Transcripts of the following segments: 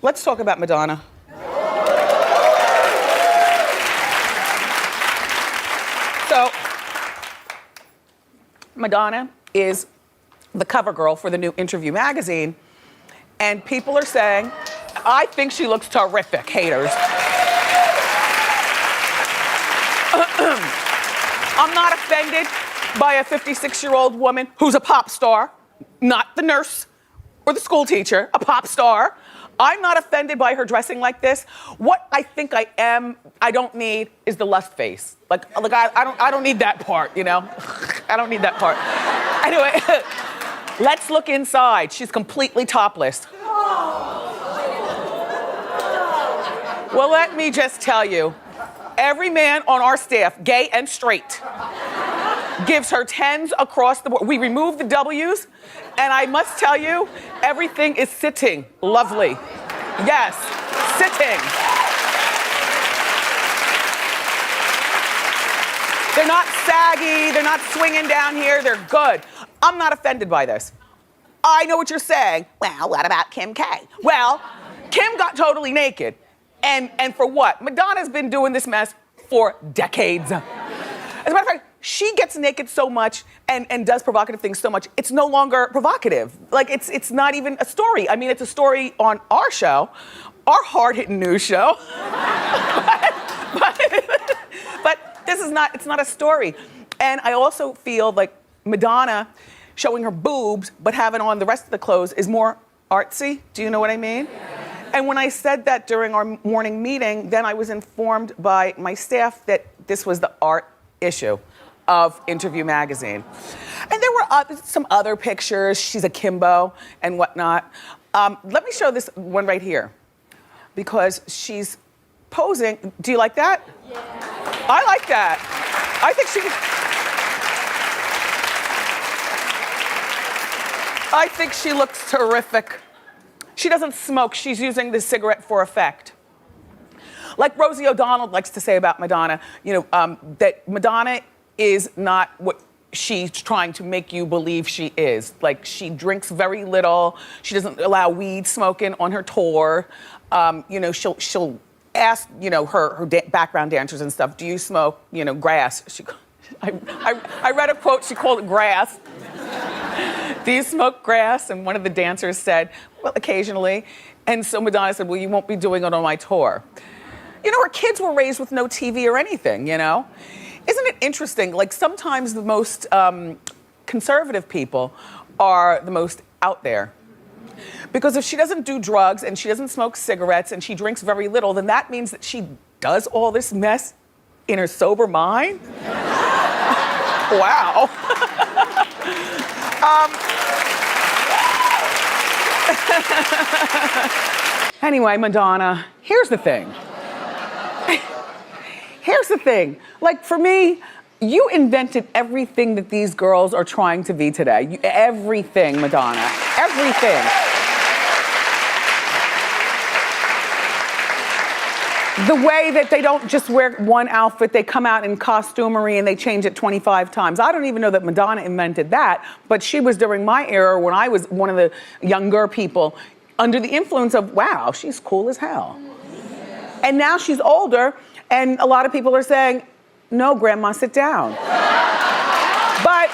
let's talk about Madonna. So, Madonna is the cover girl for the new Interview magazine, and people are saying, I think she looks terrific, haters. I'm not offended by a 56-year-old woman who's a pop star, not the nurse or the school teacher, a pop star. I'm not offended by her dressing like this. What I think I don't need is the lust face. I don't need that part, you know? I don't need that part. Anyway, let's look inside. She's completely topless. Well, let me just tell you, every man on our staff, gay and straight, gives her 10s across the board. We removed the W's, and I must tell you, everything is sitting lovely. Yes, sitting. They're not saggy, they're not swinging down here, they're good. I'm not offended by this. I know what you're saying. Well, what about Kim K? Well, Kim got totally naked. And for what? Madonna's been doing this mess for decades. As a matter of fact, she gets naked so much and does provocative things so much, it's no longer provocative. Like, it's not even a story. I mean, it's a story on our show, our hard-hitting news show. but this is not, it's not a story. And I also feel like Madonna showing her boobs but having on the rest of the clothes is more artsy. Do you know what I mean? And when I said that during our morning meeting, then I was informed by my staff that this was the art issue of Interview magazine. And there were some other pictures, she's a Kimbo and whatnot. Let me show this one right here, because she's posing. Do you like that? Yeah. I like that. I think she looks terrific. She doesn't smoke, she's using the cigarette for effect. Like Rosie O'Donnell likes to say about Madonna, you know, that Madonna is not what she's trying to make you believe she is. Like, she drinks very little, she doesn't allow weed smoking on her tour. You know, she'll ask, you know, her background dancers and stuff, do you smoke, you know, grass? I read a quote, she called it grass. Do you smoke grass? And one of the dancers said, well, occasionally. And so Madonna said, well, you won't be doing it on my tour. You know, her kids were raised with no TV or anything, you know? Isn't it interesting? Like, sometimes the most conservative people are the most out there. Because if she doesn't do drugs and she doesn't smoke cigarettes and she drinks very little, then that means that she does all this mess in her sober mind? Wow. Anyway, Madonna, here's the thing. Here's the thing. Like, for me, you invented everything that these girls are trying to be today. Everything, Madonna. Everything. The way that they don't just wear one outfit, they come out in costumery and they change it 25 times. I don't even know that Madonna invented that, but she was during my era when I was one of the younger people under the influence of, wow, she's cool as hell. And now she's older and a lot of people are saying, no, Grandma, sit down. But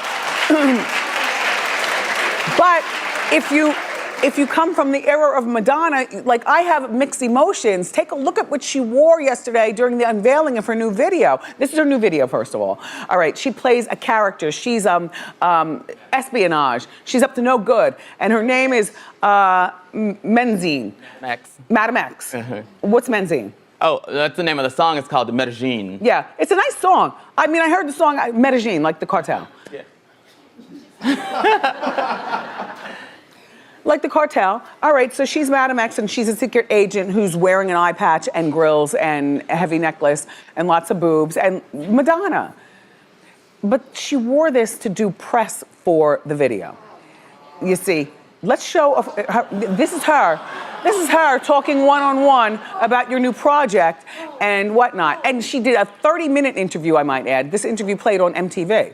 if you come from the era of Madonna, like, I have mixed emotions. Take a look at what she wore yesterday during the unveiling of her new video. This is her new video, first of all. All right, she plays a character. She's espionage. She's up to no good. And her name is Menzine. Madam X. What's Menzine? Oh, that's the name of the song. It's called Medellin. Yeah, it's a nice song. I mean, I heard the song Medellin, like the cartel. Yeah. Like the cartel. All right, so she's Madam X and she's a secret agent who's wearing an eye patch and grills and a heavy necklace and lots of boobs and Madonna. But she wore this to do press for the video. You see, let's show her. This is her. This is her talking one-on-one about your new project and whatnot. And she did a 30-minute interview, I might add. This interview played on MTV.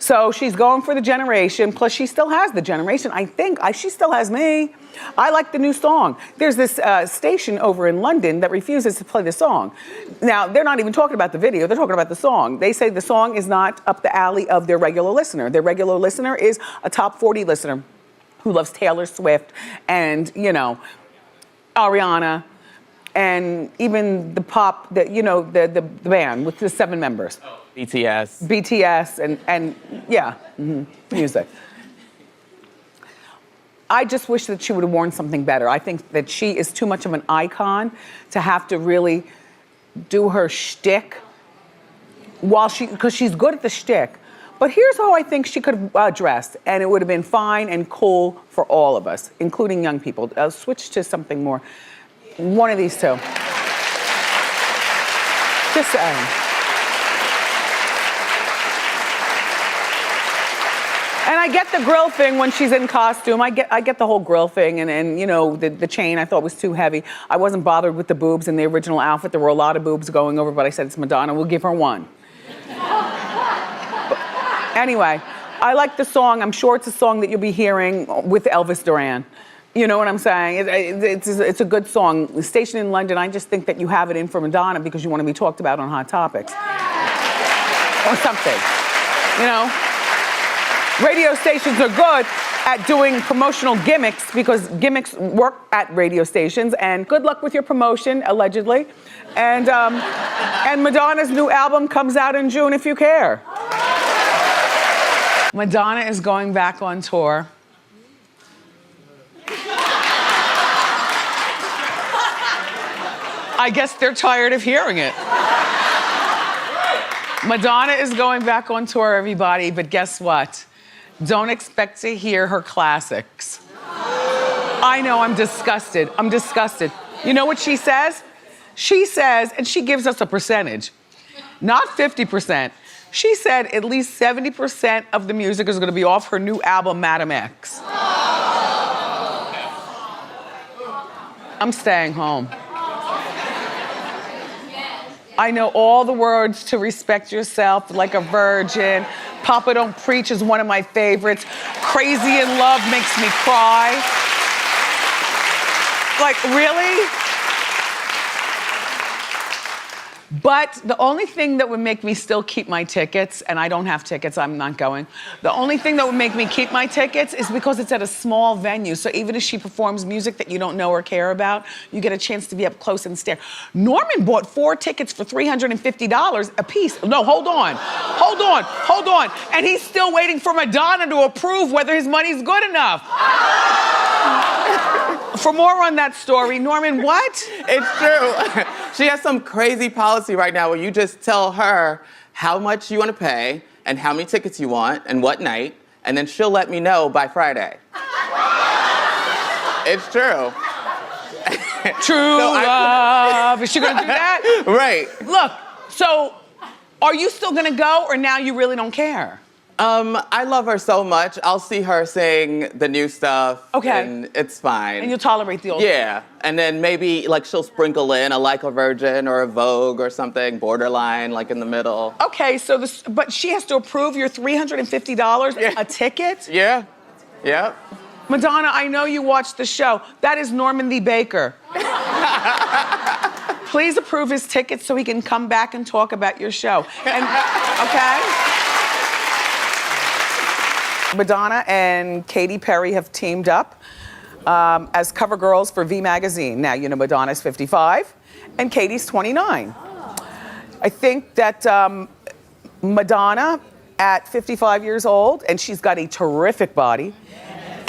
So she's going for the generation, plus she still has the generation. I think she still has me. I like the new song. There's this station over in London that refuses to play the song. Now, they're not even talking about the video, they're talking about the song. They say the song is not up the alley of their regular listener. Their regular listener is a top 40 listener who loves Taylor Swift and, you know, Ariana, and even the pop, the band with the 7 members. BTS. BTS and yeah, music. I just wish that she would have worn something better. I think that she is too much of an icon to have to really do her shtick because she's good at the shtick. But here's how I think she could have dressed, and it would have been fine and cool for all of us, including young people. Switch to something more. One of these two. Just saying. And I get the grill thing when she's in costume. I get the whole grill thing and you know, the chain I thought was too heavy. I wasn't bothered with the boobs in the original outfit. There were a lot of boobs going over, but I said it's Madonna, we'll give her one. Anyway, I like the song. I'm sure it's a song that you'll be hearing with Elvis Duran. You know what I'm saying? It's a good song. Stationed in London, I just think that you have it in for Madonna because you want to be talked about on Hot Topics. Or something, you know? Radio stations are good at doing promotional gimmicks because gimmicks work at radio stations. And good luck with your promotion, allegedly. And Madonna's new album comes out in June if you care. Madonna is going back on tour. I guess they're tired of hearing it. Madonna is going back on tour, everybody, but guess what? Don't expect to hear her classics. I know, I'm disgusted. I'm disgusted. You know what she says? She says, and she gives us a percentage, not 50%. She said at least 70% of the music is gonna be off her new album, Madam X. I'm staying home. I know all the words to Respect Yourself, Like a Virgin. Papa Don't Preach is one of my favorites. Crazy in Love makes me cry. Like, really? But the only thing that would make me still keep my tickets, and I don't have tickets, I'm not going. The only thing that would make me keep my tickets is because it's at a small venue. So even if she performs music that you don't know or care about, you get a chance to be up close and stare. Norman bought 4 tickets for $350 a piece. No, hold on. And he's still waiting for Madonna to approve whether his money's good enough. For more on that story, Norman, what? It's true. She has some crazy policy right now where you just tell her how much you want to pay and how many tickets you want and what night, and then she'll let me know by Friday. It's true. True love. Is she gonna do that? Right. Look, so are you still gonna go or now you really don't care? I love her so much. I'll see her sing the new stuff. Okay. And it's fine. And you'll tolerate the old Yeah. And then maybe like she'll sprinkle in a Like a Virgin or a Vogue or something, borderline, like in the middle. Okay, so but she has to approve your $350 a ticket? Yeah. Yeah. Madonna, I know you watched the show. That is Norman the Baker. Please approve his tickets so he can come back and talk about your show. And, okay? Madonna and Katy Perry have teamed up as cover girls for V Magazine. Now, you know Madonna's 55 and Katy's 29. I think that Madonna at 55 years old, and she's got a terrific body,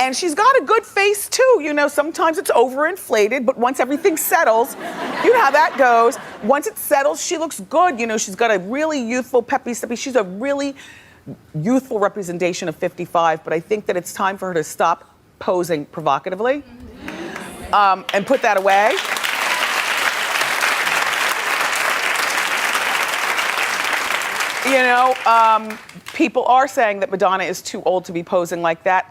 and she's got a good face too. You know, sometimes it's overinflated, but once everything settles, you know how that goes. Once it settles, she looks good. You know, she's got a really youthful, peppy, steppy. She's a really youthful representation of 55, but I think that it's time for her to stop posing provocatively and put that away. You know, people are saying that Madonna is too old to be posing like that.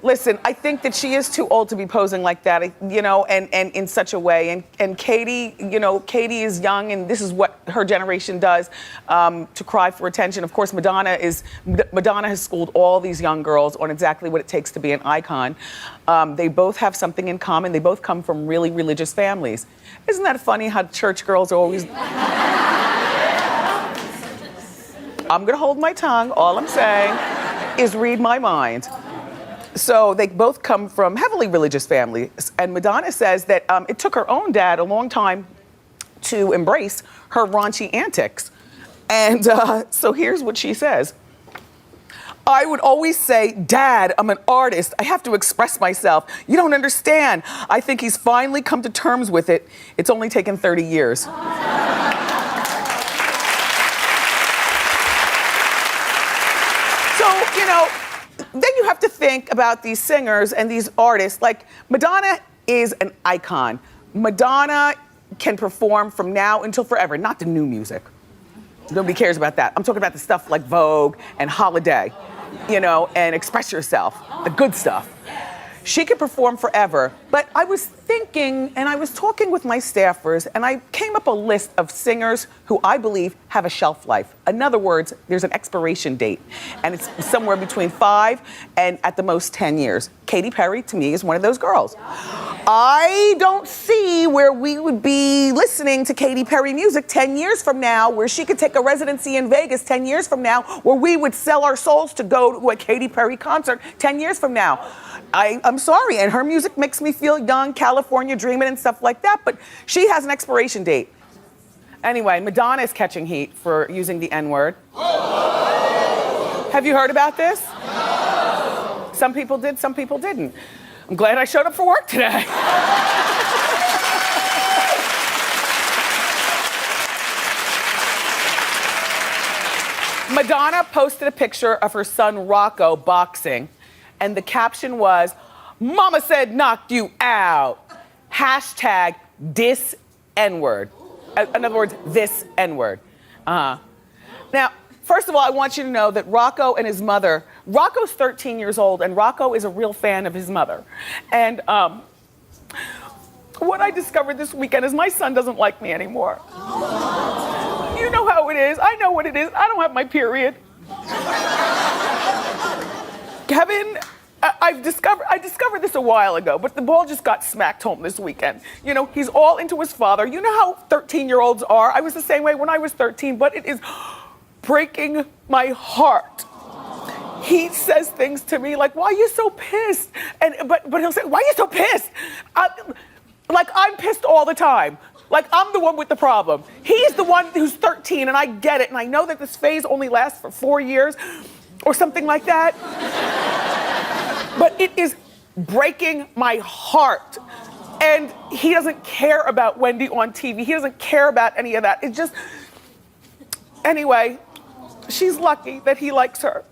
Listen, I think that she is too old to be posing like that, you know, and in such a way. And Katie, you know, Katie is young, and this is what her generation does, to cry for attention. Of course, Madonna has schooled all these young girls on exactly what it takes to be an icon. They both have something in common. They both come from really religious families. Isn't that funny how church girls are always... I'm gonna hold my tongue. All I'm saying is read my mind. So they both come from heavily religious families. And Madonna says that it took her own dad a long time to embrace her raunchy antics. And so here's what she says. I would always say, Dad, I'm an artist. I have to express myself. You don't understand. I think he's finally come to terms with it. It's only taken 30 years. So, you know, then you have to think about these singers and these artists. Like, Madonna is an icon. Madonna can perform from now until forever, not the new music. Nobody cares about that. I'm talking about the stuff like Vogue and Holiday, you know, and Express Yourself, the good stuff. She could perform forever, but I was thinking, and I was talking with my staffers, and I came up a list of singers who I believe have a shelf life. In other words, there's an expiration date, and it's somewhere between 5 and at the most 10 years. Katy Perry, to me, is one of those girls. I don't see where we would be listening to Katy Perry music 10 years from now, where she could take a residency in Vegas 10 years from now, where we would sell our souls to go to a Katy Perry concert 10 years from now. I'm sorry, and her music makes me feel young, California dreaming and stuff like that, but she has an expiration date. Anyway, Madonna is catching heat for using the N-word. Have you heard about this? No. Some people did, some people didn't. I'm glad I showed up for work today. Madonna posted a picture of her son Rocco boxing, and the caption was, Mama said knock you out. Hashtag this N-word. In other words, this N-word. Now, first of all, I want you to know that Rocco and his mother, Rocco's 13 years old, and Rocco is a real fan of his mother. And what I discovered this weekend is my son doesn't like me anymore. You know how it is. I know what it is. I don't have my period. Kevin, I discovered this a while ago, but the ball just got smacked home this weekend. You know, he's all into his father. You know how 13-year-olds are. I was the same way when I was 13, but it is breaking my heart. He says things to me like, why are you so pissed? But he'll say, why are you so pissed? Like, I'm pissed all the time. Like, I'm the one with the problem. He's the one who's 13, and I get it, and I know that this phase only lasts for 4 years or something like that. But it is breaking my heart. And he doesn't care about Wendy on TV. He doesn't care about any of that. It just, anyway, she's lucky that he likes her.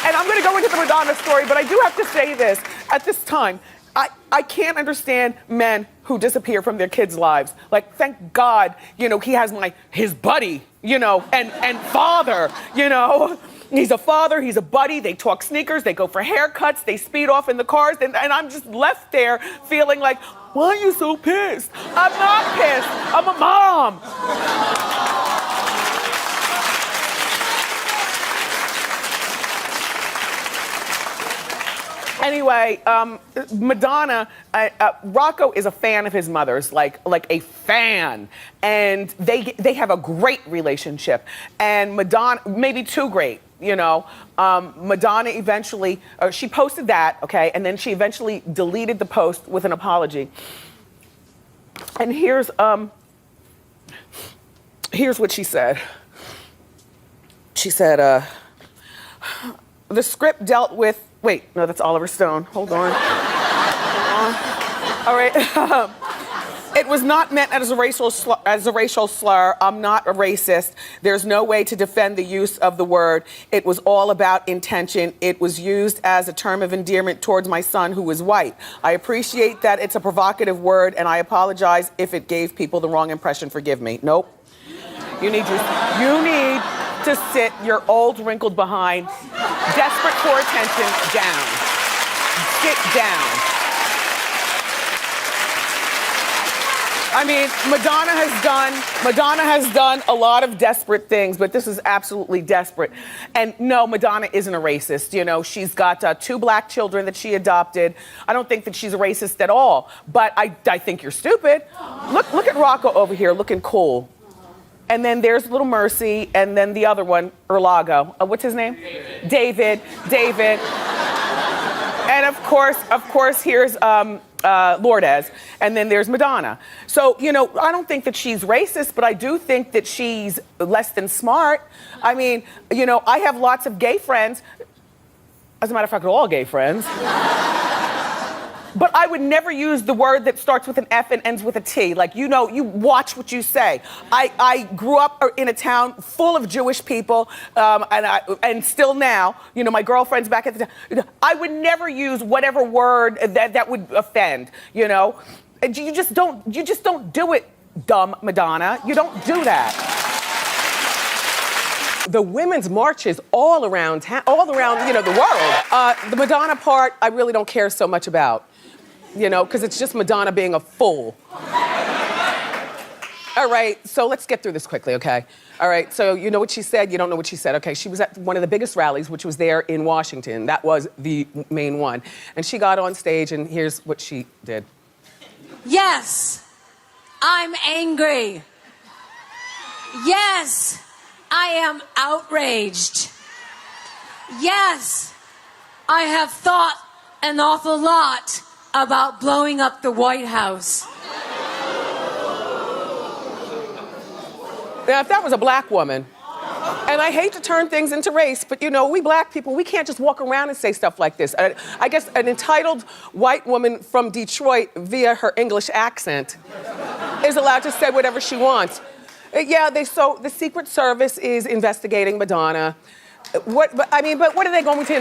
And I'm gonna go into the Madonna story, but I do have to say this. At this time, I can't understand men who disappear from their kids' lives. Like, thank God, you know, he has his buddy, you know, and father, you know. He's a father, he's a buddy, they talk sneakers, they go for haircuts, they speed off in the cars, and I'm just left there feeling like, why are you so pissed? I'm not pissed, I'm a mom. Anyway, Madonna, Rocco is a fan of his mother's, like a fan, and they have a great relationship. And Madonna, maybe too great, you know. Madonna eventually, she posted that, okay, and then she eventually deleted the post with an apology. And here's what she said. She said, the script dealt with. Wait, no, that's Oliver Stone. Hold on. All right. It was not meant as a racial slur. I'm not a racist. There's no way to defend the use of the word. It was all about intention. It was used as a term of endearment towards my son, who is white. I appreciate that it's a provocative word, and I apologize if it gave people the wrong impression. Forgive me. Nope. You need to sit your old wrinkled behind, desperate for attention, down. Sit down. I mean, Madonna has done a lot of desperate things, but this is absolutely desperate. And no, Madonna isn't a racist. You know, she's got 2 black children that she adopted. I don't think that she's a racist at all, but I think you're stupid. Look at Rocco over here looking cool. And then there's little Mercy, and then the other one, Erlago. What's his name? David. And of course, here's Lourdes, and then there's Madonna. So, you know, I don't think that she's racist, but I do think that she's less than smart. I mean, you know, I have lots of gay friends. As a matter of fact, all gay friends. But I would never use the word that starts with an F and ends with a T. Like, you know, you watch what you say. I grew up in a town full of Jewish people, and still now, you know, my girlfriend's back at the time. I would never use whatever word that would offend, you know? And you just don't do it, dumb Madonna. You don't do that. The women's marches all around town, you know, the world. The Madonna part, I really don't care so much about. You know, because it's just Madonna being a fool. All right, so let's get through this quickly, okay? All right, so you know what she said, you don't know what she said. Okay, she was at one of the biggest rallies, which was there in Washington. That was the main one. And she got on stage, and here's what she did. Yes, I'm angry. Yes, I am outraged. Yes, I have thought an awful lot about blowing up the White House. Now, if that was a black woman, and I hate to turn things into race, but you know, we black people, we can't just walk around and say stuff like this. I guess an entitled white woman from Detroit, via her English accent, is allowed to say whatever she wants. Yeah, so the Secret Service is investigating Madonna. But what are they going to...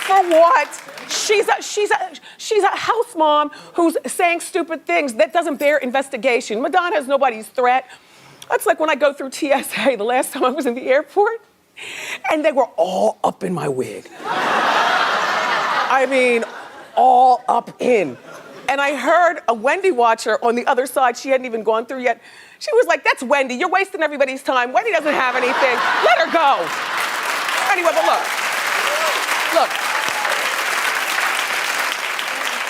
For what? She's a house mom who's saying stupid things that doesn't bear investigation. Madonna is nobody's threat. That's like when I go through TSA the last time I was in the airport, and they were all up in my wig. I mean, all up in. And I heard a Wendy watcher on the other side, she hadn't even gone through yet. She was like, "That's Wendy, you're wasting everybody's time. Wendy doesn't have anything. Let her go." Anyway, but look.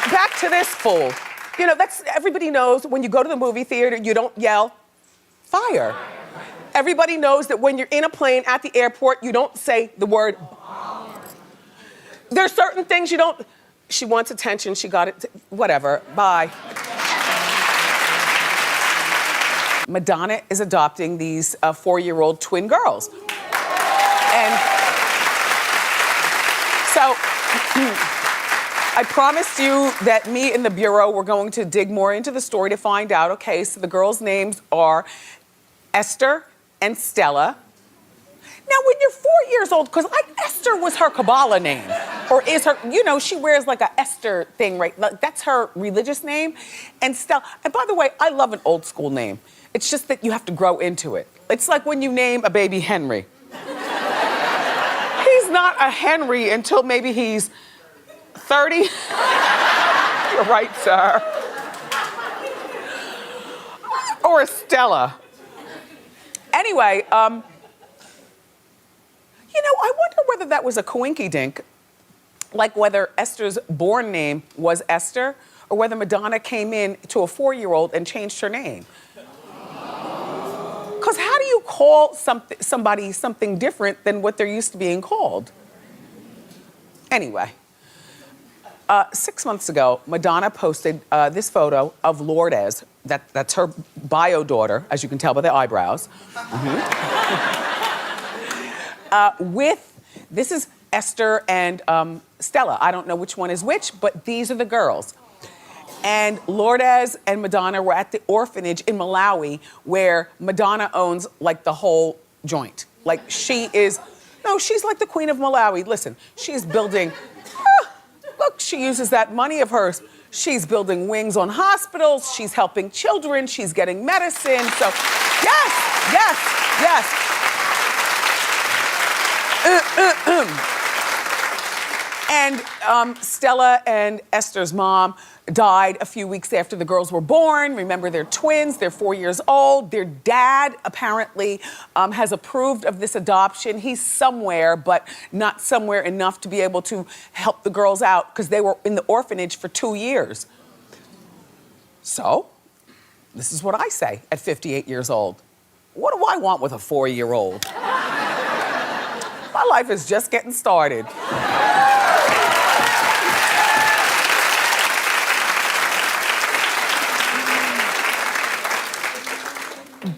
Back to this fool. You know, everybody knows when you go to the movie theater, you don't yell, "Fire." Everybody knows that when you're in a plane at the airport, you don't say the word. There's certain things you don't. She wants attention, she got it, whatever, bye. Madonna is adopting these 4-year-old twin girls. And so, I promised you that me and the Bureau were going to dig more into the story to find out. Okay, so the girls' names are Esther and Stella. Now, when you're 4 years old, because Esther was her Kabbalah name, or is her, you know, she wears like a Esther thing, right? That's her religious name. And Stella, and by the way, I love an old school name. It's just that you have to grow into it. It's like when you name a baby Henry. He's not a Henry until maybe he's 30. You're right, sir. Or a Stella. Anyway, you know, I wonder whether that was a coinky-dink, like whether Esther's born name was Esther, or whether Madonna came in to a 4-year-old and changed her name. Because how do you call somebody something different than what they're used to being called? Anyway, 6 months ago, Madonna posted this photo of Lourdes. That's her bio daughter, as you can tell by the eyebrows. This is Esther and Stella. I don't know which one is which, but these are the girls. And Lourdes and Madonna were at the orphanage in Malawi, where Madonna owns like the whole joint. Like she's like the queen of Malawi. Listen, she's building, look, she uses that money of hers. She's building wings on hospitals. She's helping children. She's getting medicine. So, yes, yes, yes. And Stella and Esther's mom died a few weeks after the girls were born. Remember, they're twins. They're 4 years old. Their dad apparently has approved of this adoption. He's somewhere, but not somewhere enough to be able to help the girls out because they were in the orphanage for 2 years. So, this is what I say at 58 years old. What do I want with a 4-year-old? My life is just getting started.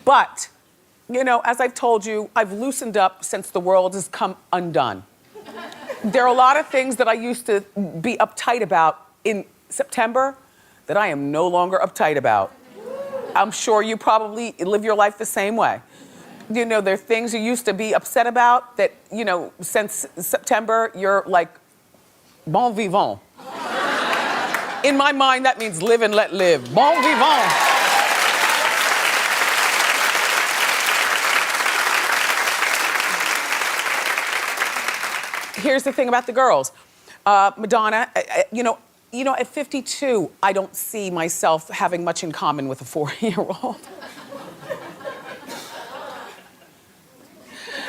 But, you know, as I've told you, I've loosened up since the world has come undone. There are a lot of things that I used to be uptight about in September that I am no longer uptight about. I'm sure you probably live your life the same way. You know, there are things you used to be upset about that, you know, since September, you're like, bon vivant. In my mind, that means live and let live. Bon vivant. Here's the thing about the girls. Madonna, you know, at 52, I don't see myself having much in common with a 4-year-old.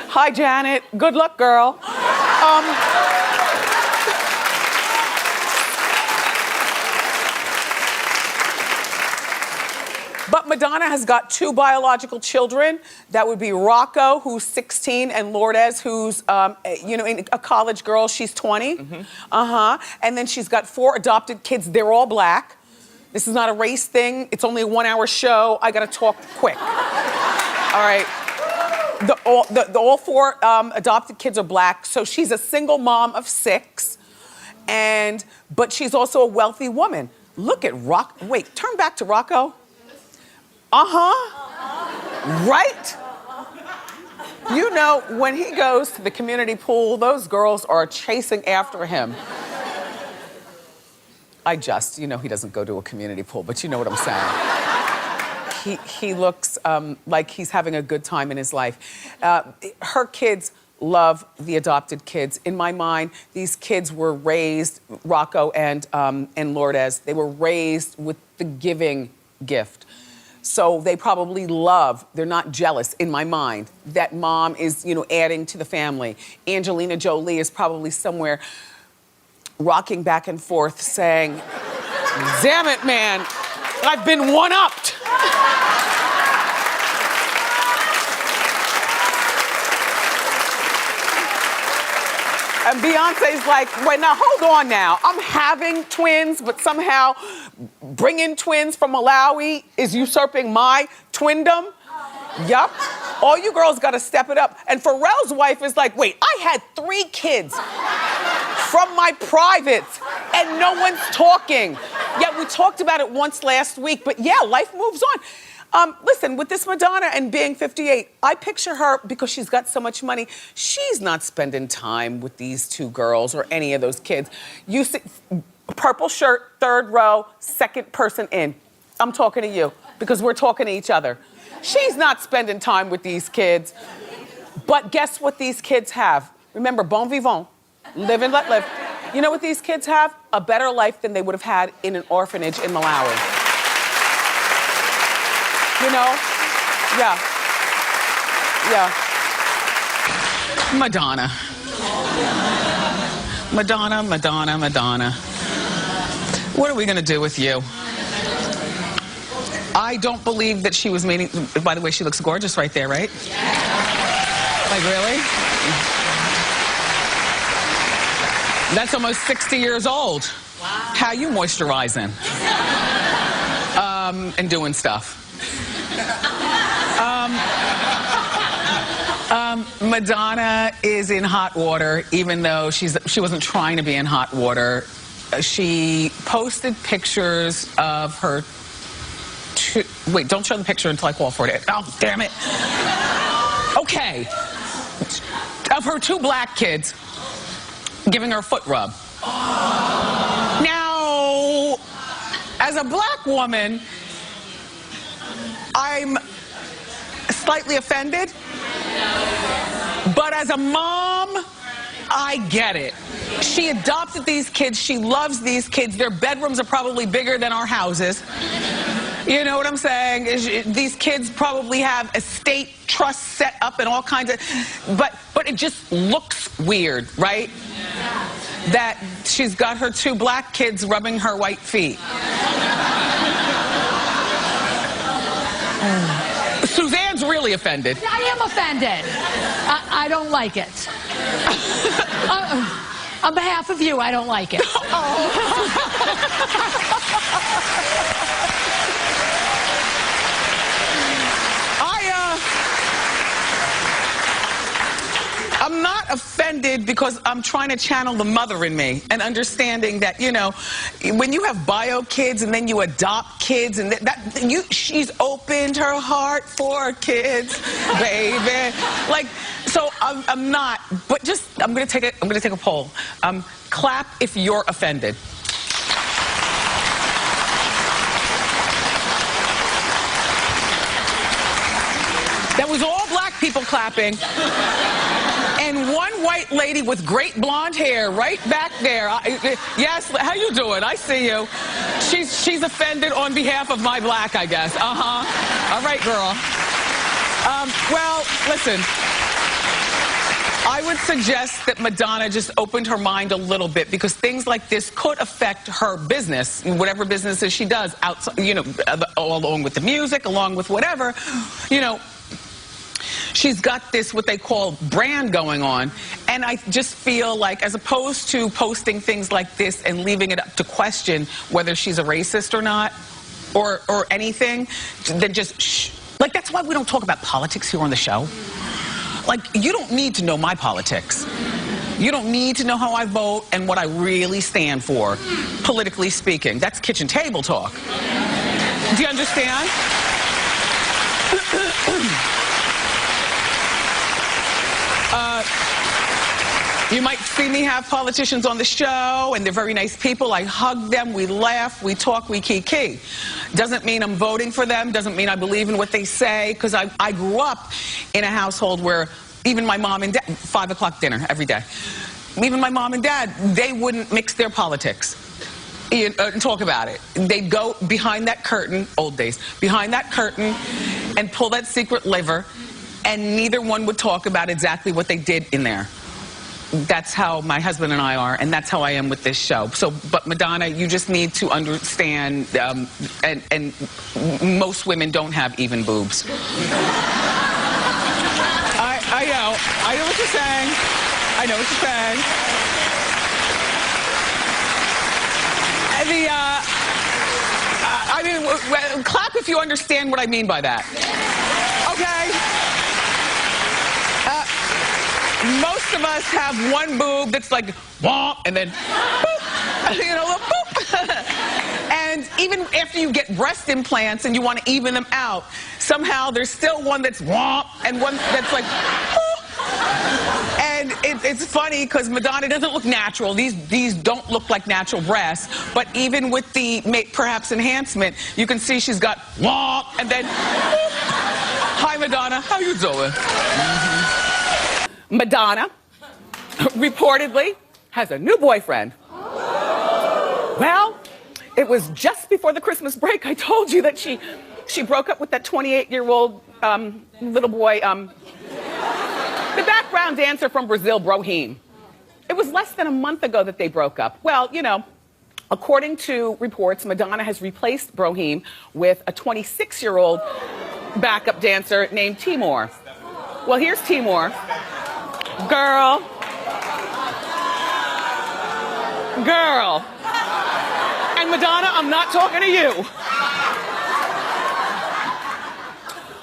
Hi, Janet. Good luck, girl. But Madonna has got 2 biological children. That would be Rocco, who's 16, and Lourdes, who's, you know, a college girl. She's 20. Mm-hmm. And then she's got 4 adopted kids. They're all black. This is not a race thing. It's only a 1-hour show. I gotta talk quick. All right. All 4 adopted kids are black. So she's a single mom of 6. But she's also a wealthy woman. Look at wait, turn back to Rocco. Right? You know, when he goes to the community pool, those girls are chasing after him. You know he doesn't go to a community pool, but you know what I'm saying. He looks like he's having a good time in his life. Her kids love the adopted kids. In my mind, these kids were raised, Rocco and Lourdes, they were raised with the giving gift. So they probably they're not jealous in my mind, that mom is, you know, adding to the family. Angelina Jolie is probably somewhere rocking back and forth saying, damn it, man, I've been one-upped. And Beyonce's like, wait, now hold on now. I'm having twins, but somehow bringing twins from Malawi is usurping my twindom? Yup. All you girls gotta step it up. And Pharrell's wife is like, wait, I had 3 kids from my privates and no one's talking. Yeah, we talked about it once last week, but yeah, life moves on. Listen, with this Madonna and being 58, I picture her, because she's got so much money, she's not spending time with these 2 girls or any of those kids. You see, purple shirt, 3rd row, 2nd person in. I'm talking to you, because we're talking to each other. She's not spending time with these kids. But guess what these kids have? Remember, bon vivant, live and let live. You know what these kids have? A better life than they would have had in an orphanage in Malawi. You know? Yeah. Yeah. Madonna. Madonna, Madonna, Madonna. What are we gonna do with you? I don't believe that she was meaning, by the way, she looks gorgeous right there, right? Like, really? That's almost 60 years old. Wow. How you moisturizing? And doing stuff. Madonna is in hot water, even though she wasn't trying to be in hot water. She posted pictures of her wait, don't show the picture until I call for it. Oh, damn it. Okay. Of her 2 black kids giving her a foot rub. a black woman, I'm slightly offended. But as a mom, I get it. She adopted these kids. She loves these kids. Their bedrooms are probably bigger than our houses. You know what I'm saying? These kids probably have estate trusts set up and all kinds of, but it just looks weird, right? That she's got her 2 black kids rubbing her white feet. Suzanne's really offended. I am offended. I don't like it. On behalf of you, I don't like it. I'm not offended because I'm trying to channel the mother in me and understanding that, you know, when you have bio kids and then you adopt kids and she's opened her heart for kids, baby. Like, so I'm not, but just, I'm gonna take a poll. Clap if you're offended. That was all black people clapping. And one white lady with great blonde hair right back there. Yes, how you doing? I see you. She's offended on behalf of my black, I guess. Uh-huh. All right, girl. Well, listen. I would suggest that Madonna just opened her mind a little bit because things like this could affect her business, whatever businesses she does, outside, you know, along with the music, along with whatever, you know. She's got this, what they call brand going on. And I just feel like, as opposed to posting things like this and leaving it up to question whether she's a racist or not, or anything, then just shh. Like, that's why we don't talk about politics here on the show. Like, you don't need to know my politics. You don't need to know how I vote and what I really stand for, politically speaking. That's kitchen table talk. Do you understand? You might see me have politicians on the show, and they're very nice people. I hug them, we laugh, we talk, we kiki. Doesn't mean I'm voting for them, doesn't mean I believe in what they say, because I grew up in a household where even my mom and dad, 5 o'clock dinner every day, even my mom and dad, they wouldn't mix their politics and talk about it. They'd go behind that curtain, old days, behind that curtain and pull that secret lever, and neither one would talk about exactly what they did in there. That's how my husband and I are, and that's how I am with this show. So, but Madonna, you just need to understand, and most women don't have even boobs. I know what you're saying. I know what you're saying. I mean, clap if you understand what I mean by that. Okay? Most of us have one boob that's like, womp, and then, boop, you know, boop. And even after you get breast implants and you want to even them out, somehow there's still one that's womp and one that's like, boop. And it's funny because Madonna doesn't look natural. These don't look like natural breasts. But even with the perhaps enhancement, you can see she's got womp and then, boop. Hi, Madonna. How you doing? Mm-hmm. Madonna reportedly has a new boyfriend. Well, it was just before the Christmas break I told you that she broke up with that 28-year-old little boy, the background dancer from Brazil, Brohim. It was less than a month ago that they broke up. Well, you know, according to reports, Madonna has replaced Brohim with a 26-year-old backup dancer named Timur. Well, here's Timur. Girl. And Madonna, I'm not talking to you.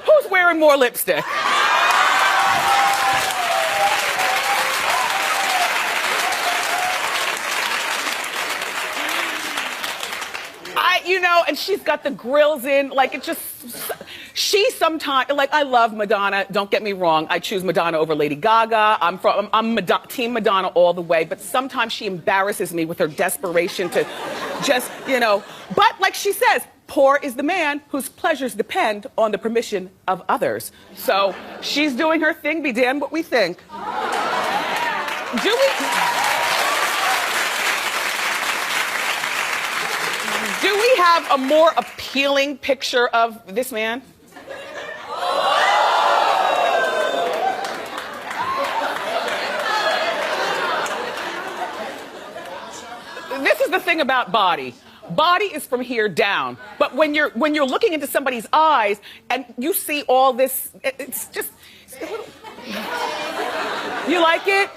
Who's wearing more lipstick? You know, and she's got the grills in, like, it just, she she sometimes, like, I love Madonna, don't get me wrong. I choose Madonna over Lady Gaga. I'm Team Madonna all the way, but sometimes she embarrasses me with her desperation to just, you know. But like she says, poor is the man whose pleasures depend on the permission of others. So she's doing her thing, be damned what we think. Do we have a more appealing picture of this man? This is the thing about body. Body is from here down. But when you're looking into somebody's eyes and you see all this, it's just a little... You like it?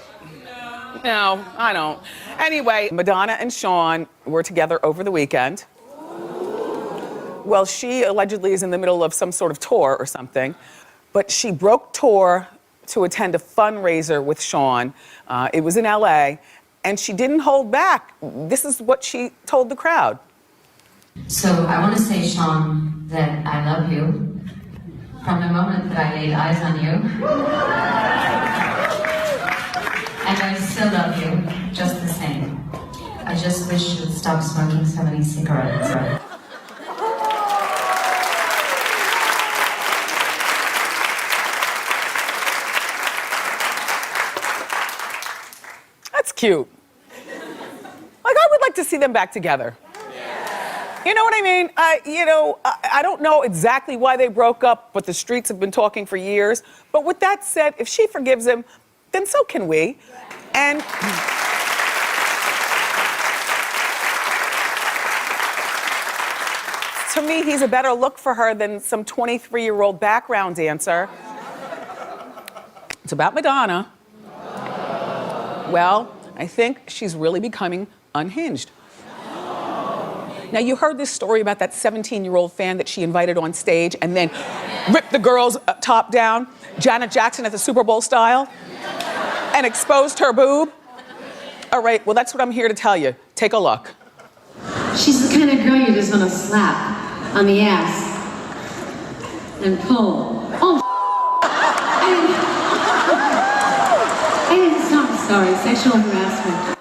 No, I don't. Anyway, Madonna and Sean were together over the weekend. Well, she allegedly is in the middle of some sort of tour or something, but she broke tour to attend a fundraiser with Sean. It was in LA, and she didn't hold back. This is what she told the crowd. So I want to say, Sean, that I love you from the moment that I laid eyes on you. And I still love you, just the same. I just wish you would stop smoking so many cigarettes. That's cute. Like, I would like to see them back together. You know what I mean? I don't know exactly why they broke up, but the streets have been talking for years. But with that said, if she forgives him, then so can we. And to me, he's a better look for her than some 23-year-old background dancer. It's about Madonna. Well, I think she's really becoming unhinged. Now, you heard this story about that 17-year-old fan that she invited on stage and then ripped the girl's top down, Janet Jackson at the Super Bowl style, and exposed her boob? All right, well, that's what I'm here to tell you. Take a look. She's the kind of girl you just want to slap on the ass and pull. Oh, sorry, sexual harassment.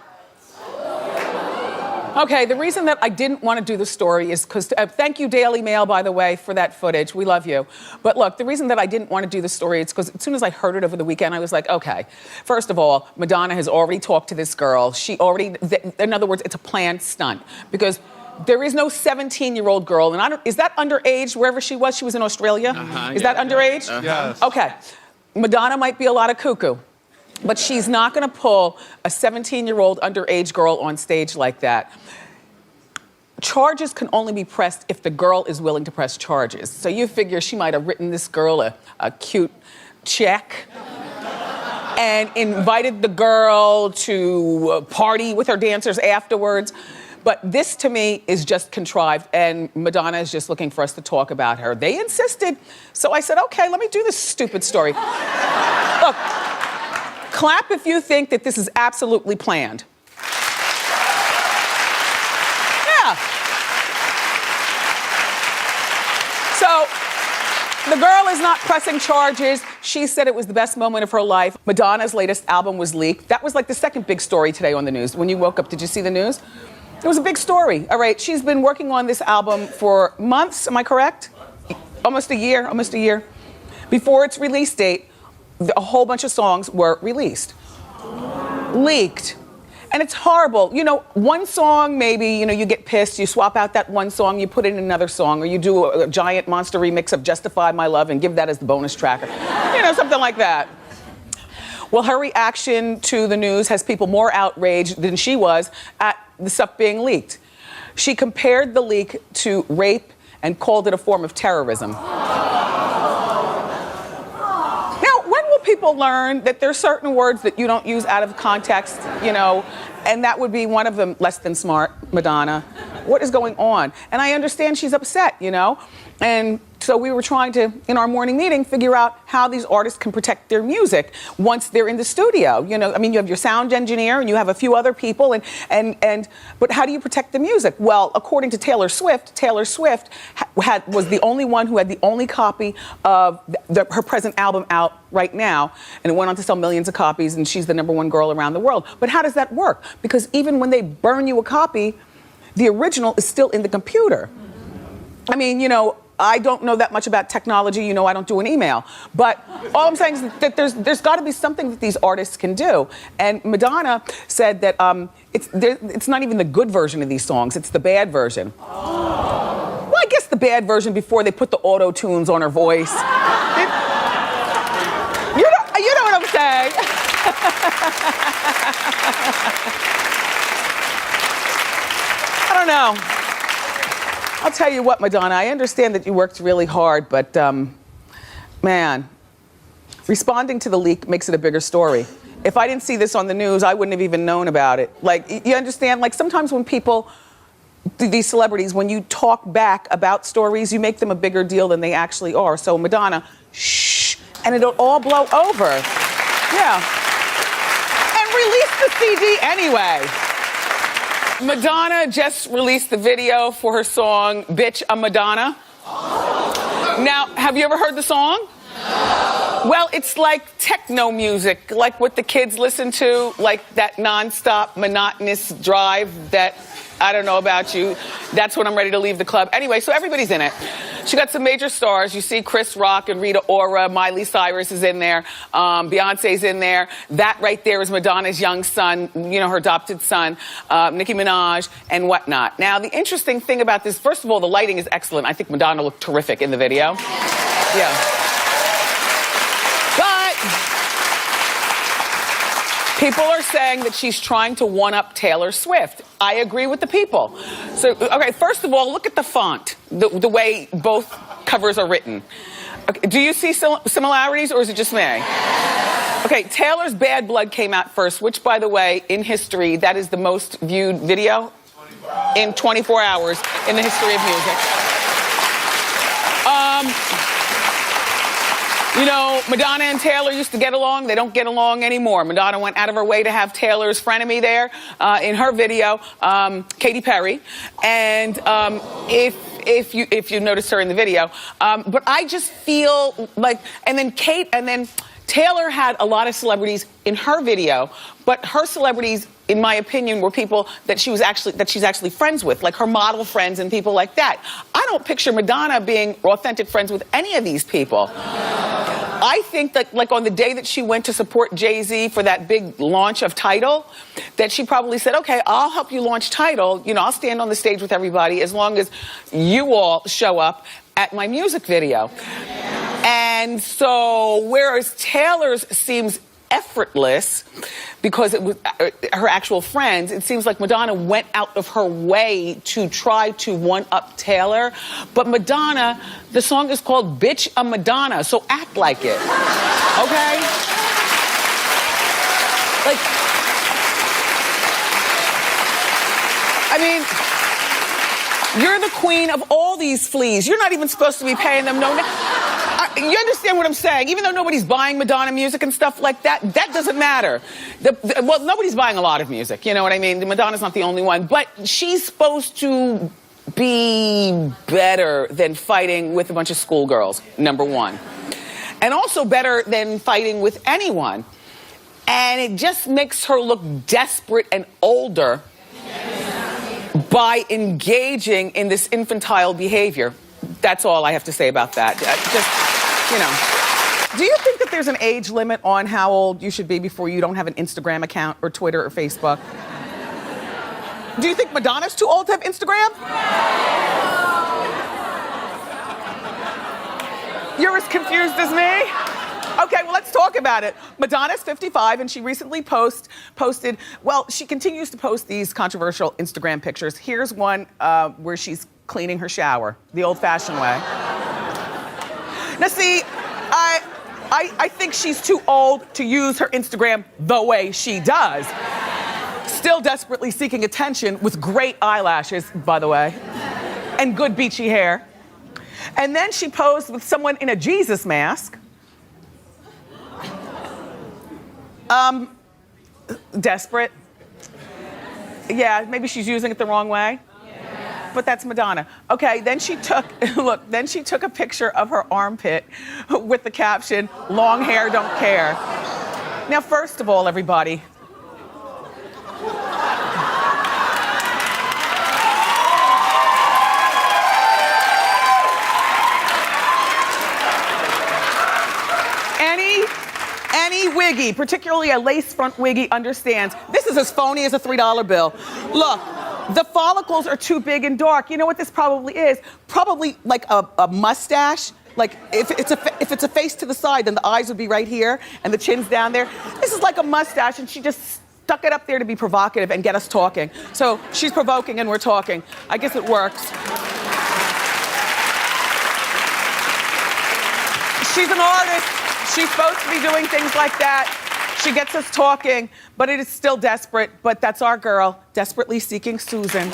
Okay, the reason that I didn't want to do the story is because, thank you, Daily Mail, by the way, for that footage. We love you. But look, the reason that I didn't want to do the story is because as soon as I heard it over the weekend, I was like, okay, first of all, Madonna has already talked to this girl. In other words, it's a planned stunt because there is no 17-year-old girl. And is that underage wherever she was? She was in Australia? Is that underage? Yes. Okay. Madonna might be a lot of cuckoo. But she's not gonna pull a 17-year-old underage girl on stage like that. Charges can only be pressed if the girl is willing to press charges. So you figure she might have written this girl a cute check and invited the girl to party with her dancers afterwards. But this, to me, is just contrived, and Madonna is just looking for us to talk about her. They insisted, so I said, okay, let me do this stupid story. Look. Clap if you think that this is absolutely planned. Yeah. So, the girl is not pressing charges. She said it was the best moment of her life. Madonna's latest album was leaked. That was like the second big story today on the news. When you woke up, did you see the news? It was a big story. All right, she's been working on this album for months, am I correct? Almost a year. Before its release date, a whole bunch of songs were released, leaked. And it's horrible. You know, one song, maybe, you get pissed, you swap out that one song, you put in another song, or you do a giant monster remix of Justify My Love and give that as the bonus track. Something like that. Well, her reaction to the news has people more outraged than she was at the stuff being leaked. She compared the leak to rape and called it a form of terrorism. People learn that there's certain words that you don't use out of context, and that would be one of them. Less than smart, Madonna. What is going on? And I understand she's upset, and So we were trying to, in our morning meeting, figure out how these artists can protect their music once they're in the studio. You know, I mean, you have your sound engineer and you have a few other people, but how do you protect the music? Well, according to Taylor Swift was the only one who had the only copy of her present album out right now, and it went on to sell millions of copies, and she's the #1 girl around the world. But how does that work? Because even when they burn you a copy, the original is still in the computer. I mean, you know, I don't know that much about technology. You know, I don't do an email. But all I'm saying is that there's got to be something that these artists can do. And Madonna said that it's not even the good version of these songs. It's the bad version. Well, I guess the bad version before they put the auto-tunes on her voice. You know what I'm saying? I don't know. I'll tell you what, Madonna, I understand that you worked really hard, but man, responding to the leak makes it a bigger story. If I didn't see this on the news, I wouldn't have even known about it. Like, you understand? Like, sometimes when people, these celebrities, when you talk back about stories, you make them a bigger deal than they actually are. So, Madonna, shh, and it'll all blow over. Yeah. And release the CD anyway. Madonna just released the video for her song, Bitch, I'm Madonna. Now, have you ever heard the song? No. Well, it's like techno music, like what the kids listen to, like that non-stop, monotonous drive that, I don't know about you, that's when I'm ready to leave the club. Anyway, so everybody's in it. She got some major stars. You see Chris Rock and Rita Ora, Miley Cyrus is in there, Beyonce's in there. That right there is Madonna's young son, you know, her adopted son, Nicki Minaj, and whatnot. Now, the interesting thing about this, first of all, the lighting is excellent. I think Madonna looked terrific in the video. Yeah. But people are saying that she's trying to one-up Taylor Swift. I agree with the people. So, okay, first of all, look at the font, the way both covers are written. Okay, do you see similarities, or is it just me? Okay, Taylor's Bad Blood came out first, which, by the way, in history, that is the most viewed video in 24 hours in the history of music. You know, Madonna and Taylor used to get along. They don't get along anymore. Madonna went out of her way to have Taylor's frenemy there in her video, Katy Perry. And if you notice her in the video. But I just feel like, and then Taylor had a lot of celebrities in her video, but her celebrities, in my opinion, were people that she's actually friends with, like her model friends and people like that. I don't picture Madonna being authentic friends with any of these people. I think that, like, on the day that she went to support Jay-Z for that big launch of Tidal, that she probably said, okay, I'll help you launch Tidal. You know, I'll stand on the stage with everybody as long as you all show up at my music video. And so, whereas Taylor's seems effortless because it was her actual friends, it seems like Madonna went out of her way to try to one-up Taylor. But Madonna, the song is called Bitch, I'm Madonna, so act like it, okay? Like, I mean, you're the queen of all these fleas. You're not even supposed to be paying them no. You understand what I'm saying? Even though nobody's buying Madonna music and stuff like that, that doesn't matter. Well, nobody's buying a lot of music, you know what I mean? Madonna's not the only one, but she's supposed to be better than fighting with a bunch of schoolgirls, number one. And also better than fighting with anyone. And it just makes her look desperate and older by engaging in this infantile behavior. That's all I have to say about that. You know. Do you think that there's an age limit on how old you should be before you don't have an Instagram account or Twitter or Facebook? Do you think Madonna's too old to have Instagram? You're as confused as me? Okay, well, let's talk about it. Madonna's 55, and she recently posted, well, she continues to post these controversial Instagram pictures. Here's one where she's cleaning her shower, the old-fashioned way. Now, see, I think she's too old to use her Instagram the way she does. Still desperately seeking attention with great eyelashes, by the way, and good beachy hair. And then she posed with someone in a Jesus mask. Desperate. Yeah, maybe she's using it the wrong way. But that's Madonna. Okay, then she took, look, then she took a picture of her armpit with the caption, "Long hair, don't care." Now, first of all, everybody, any wiggy, particularly a lace front wiggy, understands this is as phony as a $3 bill. Look, the follicles are too big and dark. You know what this probably is? Probably like a mustache. Like if it's a face to the side, then the eyes would be right here and the chin's down there. This is like a mustache, and she just stuck it up there to be provocative and get us talking. So she's provoking and we're talking. I guess it works. She's an artist. She's supposed to be doing things like that. She gets us talking, but it is still desperate. But that's our girl, desperately seeking Susan.